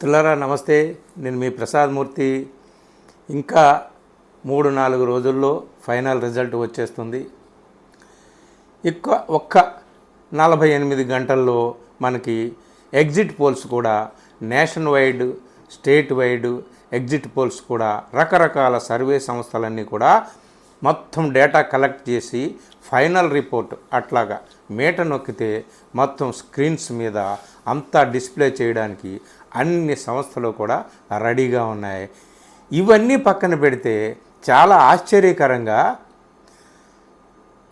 మిత్రులారా నమస్తే. నేను మీ ప్రసాద్ మూర్తి. ఇంకా 3-4 రోజుల్లో ఫైనల్ రిజల్ట్ వచ్చేస్తుంది. ఒక్క 48 గంటల్లో మనకి ఎగ్జిట్ పోల్స్ కూడా nation wide, state wide exit polls కూడా రకరకాల సర్వే సంస్థలన్నీ కూడా మొత్తం డేటా కలెక్ట్ చేసి ఫైనల్ రిపోర్ట్ అట్లాగా మీట నొక్కితే మొత్తం స్క్రీన్స్ మీద అంతా డిస్ప్లే చేయడానికి అన్ని సంస్థలు కూడా రెడీగా ఉన్నాయి. ఇవన్నీ పక్కన పెడితే చాలా ఆశ్చర్యకరంగా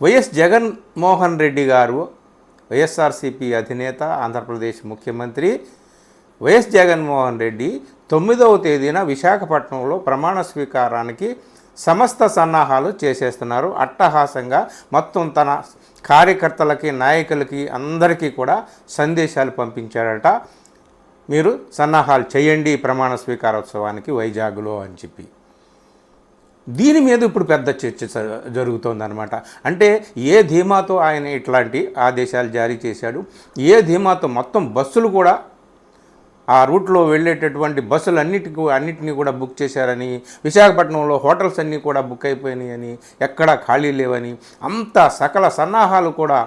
వైఎస్ జగన్మోహన్ రెడ్డి గారు, వైఎస్ఆర్సీపీ అధినేత, ఆంధ్రప్రదేశ్ ముఖ్యమంత్రి వైఎస్ జగన్మోహన్ రెడ్డి 9వ తేదీన విశాఖపట్నంలో ప్రమాణ స్వీకారానికి సమస్త సన్నాహాలు చేసేస్తున్నారు. అట్టహాసంగా మొత్తం తన కార్యకర్తలకి, నాయకులకి అందరికీ కూడా సందేశాలు పంపించాడట. మీరు సన్నాహాలు చేయండి ప్రమాణ స్వీకారోత్సవానికి వైజాగ్లో అని చెప్పి. దీని మీద ఇప్పుడు పెద్ద చర్చ జరుగుతోందనమాట. అంటే ఏ ధీమాతో ఆయన ఇట్లాంటి ఆదేశాలు జారీ చేశాడు, ఏ ధీమాతో మొత్తం బస్సులు కూడా ఆ రూట్లో వెళ్ళేటటువంటి బస్సులు అన్నిటినీ కూడా బుక్ చేశారని, విశాఖపట్నంలో హోటల్స్ అన్నీ కూడా బుక్ అయిపోయినాయని, ఎక్కడా ఖాళీ లేవని, అంతా సకల సన్నాహాలు కూడా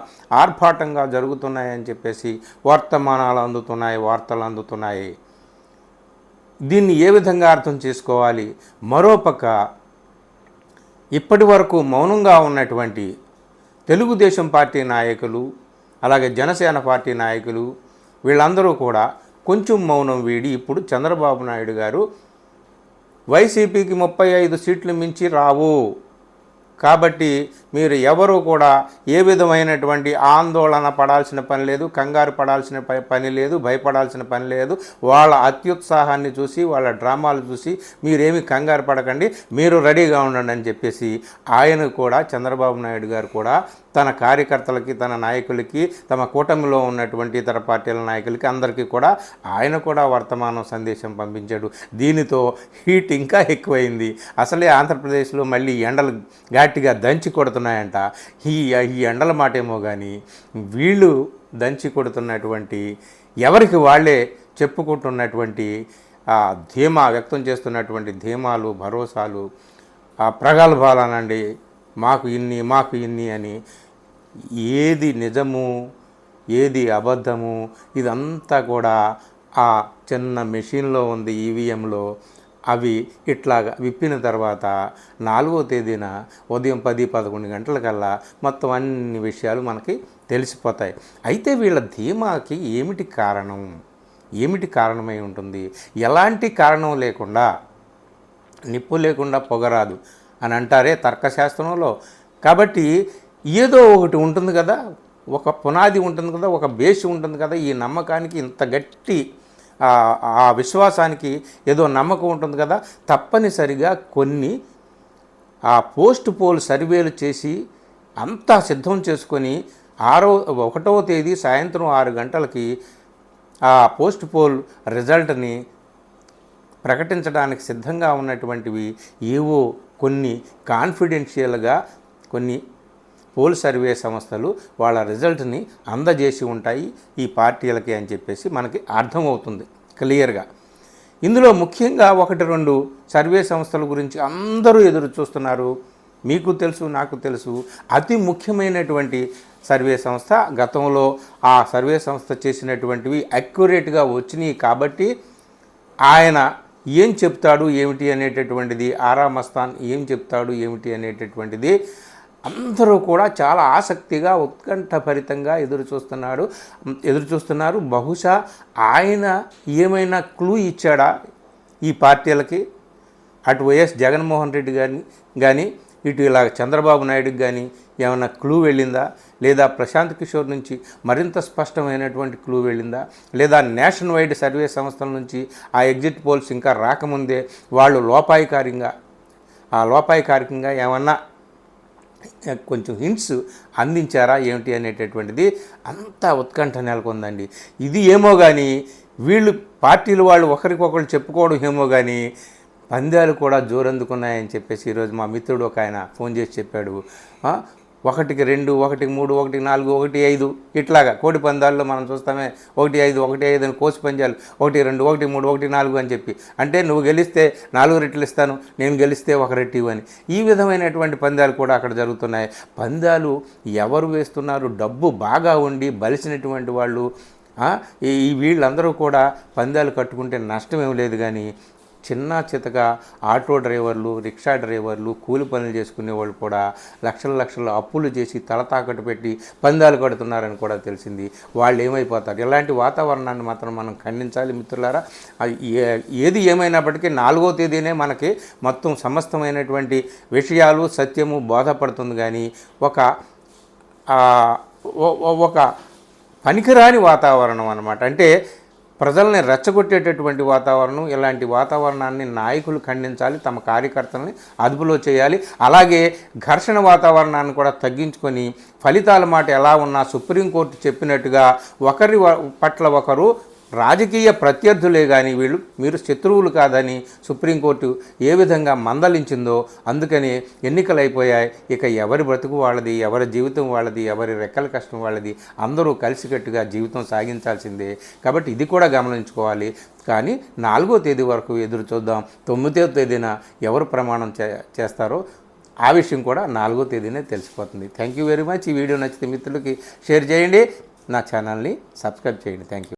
ఆర్భాటంగా జరుగుతున్నాయని చెప్పేసి వార్తలు అందుతున్నాయి. దీన్ని ఏ విధంగా అర్థం చేసుకోవాలి? మరోపక్క ఇప్పటి వరకు మౌనంగా ఉన్నటువంటి తెలుగుదేశం పార్టీ నాయకులు, అలాగే జనసేన పార్టీ నాయకులు వీళ్ళందరూ కూడా కొంచెం మౌనం వీడి ఇప్పుడు చంద్రబాబు నాయుడు గారు వైసీపీకి 35 సీట్లు మించి రావు, కాబట్టి మీరు ఎవరు కూడా ఏ విధమైనటువంటి ఆందోళన పడాల్సిన పని లేదు, కంగారు పడాల్సిన పని లేదు, భయపడాల్సిన పని లేదు. వాళ్ళ అత్యుత్సాహాన్ని చూసి, వాళ్ళ డ్రామాలు చూసి మీరేమి కంగారు పడకండి, మీరు రెడీగా ఉండండి అని చెప్పేసి ఆయన కూడా, చంద్రబాబు నాయుడు గారు కూడా తన కార్యకర్తలకి, తన నాయకులకి, తమ కూటమిలో ఉన్నటువంటి ఇతర పార్టీల నాయకులకి అందరికీ కూడా ఆయన కూడా వర్తమానం సందేశం పంపించాడు. దీనితో హీట్ ఇంకా ఎక్కువైంది. అసలే ఆంధ్రప్రదేశ్లో మళ్ళీ ఎండలు గట్టిగా దంచి కొడుతున్నాయంట. ఈ ఎండల మాటేమో కానీ వీళ్ళు దంచి కొడుతున్నటువంటి, ఎవరికి వాళ్ళే చెప్పుకుంటున్నటువంటి ధీమా వ్యక్తం చేస్తున్నటువంటి ధీమాలు, భరోసాలు, ప్రగల్భాలనండి, మాకు ఇన్ని అని, ఏది నిజము ఏది అబద్ధము ఇదంతా కూడా ఆ చిన్న మెషిన్లో ఉంది, ఈవీఎంలో. అవి ఇట్లాగా విప్పిన తర్వాత 4వ తేదీన ఉదయం 10-11 గంటలకల్లా మొత్తం అన్ని విషయాలు మనకి తెలిసిపోతాయి. అయితే వీళ్ళ ధీమాకి ఏమిటి కారణమై ఉంటుంది? ఎలాంటి కారణం లేకుండా, నిప్పు లేకుండా పొగరాదు అని అంటారే తర్కశాస్త్రంలో. కాబట్టి ఏదో ఒకటి ఉంటుంది కదా, ఒక పునాది ఉంటుంది కదా, ఒక బేస్ ఉంటుంది కదా. ఈ నమ్మకానికి, ఇంత గట్టి ఆ విశ్వాసానికి ఏదో నమ్మకం ఉంటుంది కదా. తప్పనిసరిగా కొన్ని పోస్ట్ పోల్ సర్వేలు చేసి అంతా సిద్ధం చేసుకొని 1వ తేదీ సాయంత్రం 6 గంటలకి ఆ పోస్ట్ పోల్ రిజల్ట్ని ప్రకటించడానికి సిద్ధంగా ఉన్నటువంటివి ఏవో కొన్ని కాన్ఫిడెన్షియల్గా కొన్ని పోల్ సర్వే సంస్థలు వాళ్ళ రిజల్ట్ని అందజేసి ఉంటాయి ఈ పార్టీలకి అని చెప్పేసి మనకి అర్థమవుతుంది క్లియర్గా. ఇందులో ముఖ్యంగా 1-2 సర్వే సంస్థల గురించి అందరూ ఎదురు చూస్తున్నారు. మీకు తెలుసు, నాకు తెలుసు. అతి ముఖ్యమైనటువంటి సర్వే సంస్థ, గతంలో ఆ సర్వే సంస్థ చేసినటువంటివి అక్యురేట్గా వచ్చినాయి కాబట్టి ఆయన ఏం చెప్తాడు ఏమిటి అనేటటువంటిది, ఆరా మస్తాన్ ఏం చెప్తాడు ఏమిటి అనేటటువంటిది అందరూ కూడా చాలా ఆసక్తిగా, ఉత్కంఠభరితంగా ఎదురు చూస్తున్నారు. బహుశా ఆయన ఏమైనా క్లూ ఇచ్చాడా ఈ పార్టీలకి? అటు వైఎస్ జగన్మోహన్ రెడ్డి కానీ ఇటు ఇలా చంద్రబాబు నాయుడుకి కానీ ఏమైనా క్లూ వెళ్ళిందా? లేదా ప్రశాంత్ కిషోర్ నుంచి మరింత స్పష్టమైనటువంటి క్లూ వెళ్ళిందా? లేదా నేషన్ వైడ్ సర్వే సంస్థల నుంచి ఆ ఎగ్జిట్ పోల్స్ ఇంకా రాకముందే వాళ్ళు లోపాయికారికంగా ఏమన్నా కొంచెం హింట్స్ అందించారా ఏమిటి అనేటటువంటిది అంతా ఉత్కంఠ నెలకొందండి. ఇది ఏమో కానీ వీళ్ళు పార్టీలు వాళ్ళు ఒకరికొకరు చెప్పుకోవడం ఏమో కానీ పందాలు కూడా జోరందుకున్నాయని చెప్పేసి ఈరోజు మా మిత్రుడు ఒక ఆయన ఫోన్ చేసి చెప్పాడు. 1కి 2, 1కి 3, 1కి 4, 1కి 5 ఇట్లాగా కోడి పందాల్లో మనం చూస్తామే 1-5, 1-5 అని కోసి పందాలు 1-2, 1-3, 1-4 అని చెప్పి. అంటే నువ్వు గెలిస్తే 4 రెట్లు ఇస్తాను, నేను గెలిస్తే 1 రెట్టు ఇవ్వని. ఈ విధమైనటువంటి పందాలు కూడా అక్కడ జరుగుతున్నాయి. పందాలు ఎవరు వేస్తున్నారు? డబ్బు బాగా ఉండి బలిసినటువంటి వాళ్ళు, ఈ వీళ్ళందరూ కూడా పందాలు కట్టుకుంటే నష్టమేం లేదు. కానీ చిన్న చితక ఆటో డ్రైవర్లు, రిక్షా డ్రైవర్లు, కూలి పనులు చేసుకునే వాళ్ళు కూడా లక్షల అప్పులు చేసి తల తాకట్టు పెట్టి పందాలు కడుతున్నారని కూడా తెలిసింది. వాళ్ళు ఏమైపోతారు? ఇలాంటి వాతావరణాన్ని మాత్రం మనం ఖండించాలి మిత్రులారా. ఏది ఏమైనప్పటికీ 4వ తేదీనే మనకి మొత్తం సమస్తమైనటువంటి విషయాలు సత్యము బోధపడుతుంది. కానీ ఒక పనికిరాని వాతావరణం అన్నమాట. అంటే ప్రజల్ని రెచ్చగొట్టేటటువంటి వాతావరణం. ఇలాంటి వాతావరణాన్ని నాయకులు ఖండించాలి, తమ కార్యకర్తల్ని అదుపులో చేయాలి. అలాగే ఘర్షణ వాతావరణాన్ని కూడా తగ్గించుకొని ఫలితాల మాట ఎలా ఉన్నా సుప్రీంకోర్టు చెప్పినట్టుగా ఒకరి పట్ల ఒకరు రాజకీయ ప్రత్యర్థులే కానీ మీరు శత్రువులు కాదని సుప్రీంకోర్టు ఏ విధంగా మందలించిందో, అందుకని ఎన్నికలు అయిపోయాయి. ఇక ఎవరి బ్రతుకు వాళ్ళది, ఎవరి జీవితం వాళ్ళది, ఎవరి రెక్కల కష్టం వాళ్ళది. అందరూ కలిసికట్టుగా జీవితం సాగించాల్సిందే. కాబట్టి ఇది కూడా గమనించుకోవాలి. కానీ 4వ తేదీ వరకు ఎదురు చూద్దాం. 9వ తేదీన ఎవరు ప్రమాణం చేస్తారో ఆ విషయం కూడా 4వ తేదీనే తెలిసిపోతుంది. Thank you very much. ఈ వీడియో నచ్చితే మిత్రులకి షేర్ చేయండి, నా ఛానల్ని సబ్స్క్రైబ్ చేయండి. Thank you.